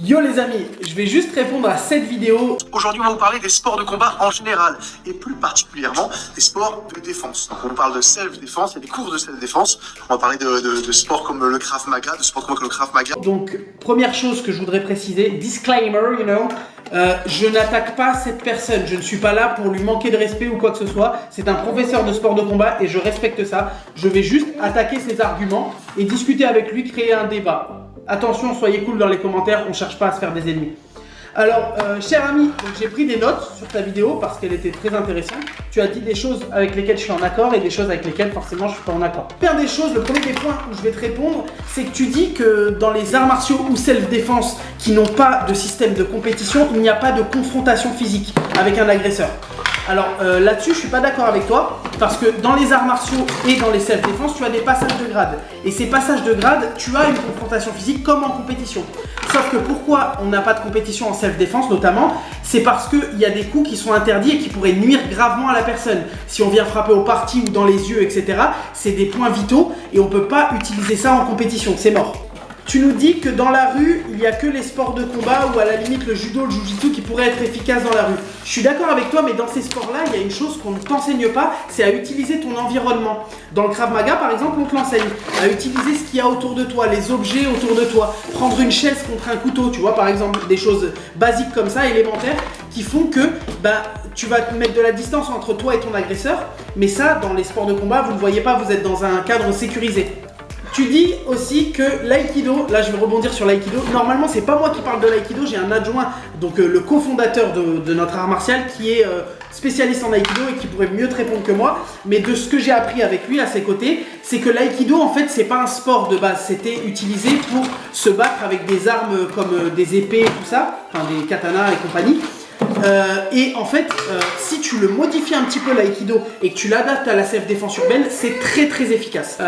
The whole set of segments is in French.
Yo les amis, je vais juste répondre à cette vidéo. Aujourd'hui, on va vous parler des sports de combat en général et plus particulièrement des sports de défense. Donc, on parle de self-défense, il y a des cours de self-défense. On va parler de sports comme le Krav Maga, de sports comme le Krav Maga. Donc, première chose que je voudrais préciser, disclaimer, you know, je n'attaque pas cette personne. Je ne suis pas là pour lui manquer de respect ou quoi que ce soit. C'est un professeur de sport de combat et je respecte ça. Je vais juste attaquer ses arguments et discuter avec lui, créer un débat. Attention, soyez cool dans les commentaires, on ne cherche pas à se faire des ennemis. Alors, cher ami, j'ai pris des notes sur ta vidéo parce qu'elle était très intéressante. Tu as dit des choses avec lesquelles je suis en accord et des choses avec lesquelles forcément je ne suis pas en accord. Faire des choses, le premier des points où je vais te répondre, c'est que tu dis que dans les arts martiaux ou self-défense qui n'ont pas de système de compétition, il n'y a pas de confrontation physique avec un agresseur. Alors là-dessus, je suis pas d'accord avec toi parce que dans les arts martiaux et dans les self-défense, tu as des passages de grade. Et ces passages de grade, tu as une confrontation physique comme en compétition. Sauf que pourquoi on n'a pas de compétition en self-défense notamment, c'est parce qu'il y a des coups qui sont interdits et qui pourraient nuire gravement à la personne. Si on vient frapper au parti ou dans les yeux, etc., c'est des points vitaux et on peut pas utiliser ça en compétition, c'est mort. Tu nous dis que dans la rue, il n'y a que les sports de combat ou à la limite le judo, le jujitsu qui pourraient être efficaces dans la rue. Je suis d'accord avec toi, mais dans ces sports-là, il y a une chose qu'on ne t'enseigne pas, c'est à utiliser ton environnement. Dans le Krav Maga, par exemple, on te l'enseigne à utiliser ce qu'il y a autour de toi, les objets autour de toi. Prendre une chaise contre un couteau, tu vois, par exemple, des choses basiques comme ça, élémentaires, qui font que tu vas te mettre de la distance entre toi et ton agresseur. Mais ça, dans les sports de combat, vous ne le voyez pas, vous êtes dans un cadre sécurisé. Tu dis aussi que l'aïkido, là je vais rebondir sur l'aïkido, normalement c'est pas moi qui parle de l'aïkido, j'ai un adjoint, donc le cofondateur de notre art martial qui est spécialiste en aïkido et qui pourrait mieux te répondre que moi, mais de ce que j'ai appris avec lui à ses côtés, c'est que l'aïkido en fait c'est pas un sport de base, c'était utilisé pour se battre avec des armes comme des épées et tout ça, enfin des katanas et compagnie. Et en fait, si tu le modifies un petit peu l'aïkido et que tu l'adaptes à la self-défense urbaine, c'est très très efficace.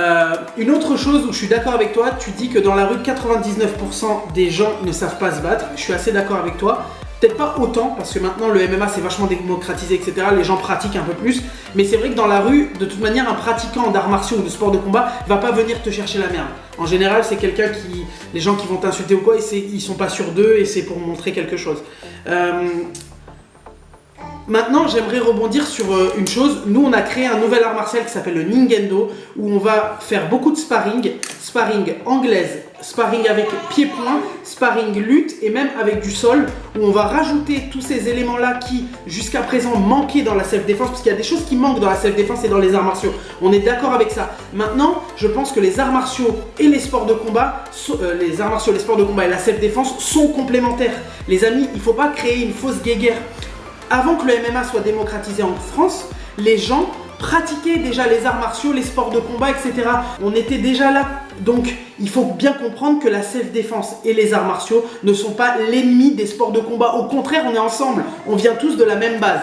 Une autre chose où je suis d'accord avec toi, tu dis que dans la rue, 99% des gens ne savent pas se battre. Je suis assez d'accord avec toi. Peut-être pas autant, parce que maintenant le MMA c'est vachement démocratisé, etc. Les gens pratiquent un peu plus. Mais c'est vrai que dans la rue, de toute manière, un pratiquant d'arts martiaux ou de sport de combat va pas venir te chercher la merde. En général, c'est quelqu'un qui... Les gens qui vont t'insulter ou quoi, ils sont pas sûrs d'eux et c'est pour montrer quelque chose. Maintenant, j'aimerais rebondir sur une chose. Nous, on a créé un nouvel art martial qui s'appelle le Ningendo, où on va faire beaucoup de sparring, sparring anglaise, sparring avec pied-point, sparring lutte et même avec du sol, où on va rajouter tous ces éléments-là qui, jusqu'à présent, manquaient dans la self-défense, parce qu'il y a des choses qui manquent dans la self-défense et dans les arts martiaux. On est d'accord avec ça. Maintenant, je pense que les arts martiaux et les sports de combat, les arts martiaux, les sports de combat et la self-défense sont complémentaires. Les amis, il ne faut pas créer une fausse guéguerre. Avant que le MMA soit démocratisé en France, les gens pratiquaient déjà les arts martiaux, les sports de combat, etc. On était déjà là. Donc, il faut bien comprendre que la self-défense et les arts martiaux ne sont pas l'ennemi des sports de combat. Au contraire, on est ensemble. On vient tous de la même base.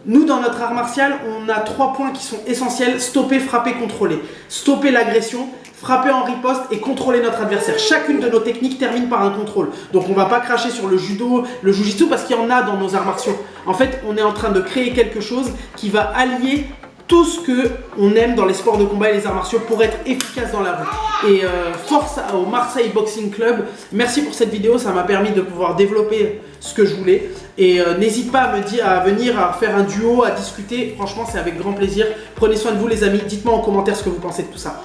Nous, dans notre art martial, on a 3 points qui sont essentiels. Stopper, frapper, contrôler. Stopper l'agression, frapper en riposte et contrôler notre adversaire. Chacune de nos techniques termine par un contrôle. Donc on va pas cracher sur le judo, le jujitsu parce qu'il y en a dans nos arts martiaux. En fait, on est en train de créer quelque chose qui va allier tout ce qu'on aime dans les sports de combat et les arts martiaux pour être efficace dans la rue. Et force au Marseille Boxing Club. Merci pour cette vidéo, ça m'a permis de pouvoir développer ce que je voulais. Et n'hésite pas à venir à faire un duo, à discuter. Franchement, c'est avec grand plaisir. Prenez soin de vous les amis. Dites-moi en commentaire ce que vous pensez de tout ça.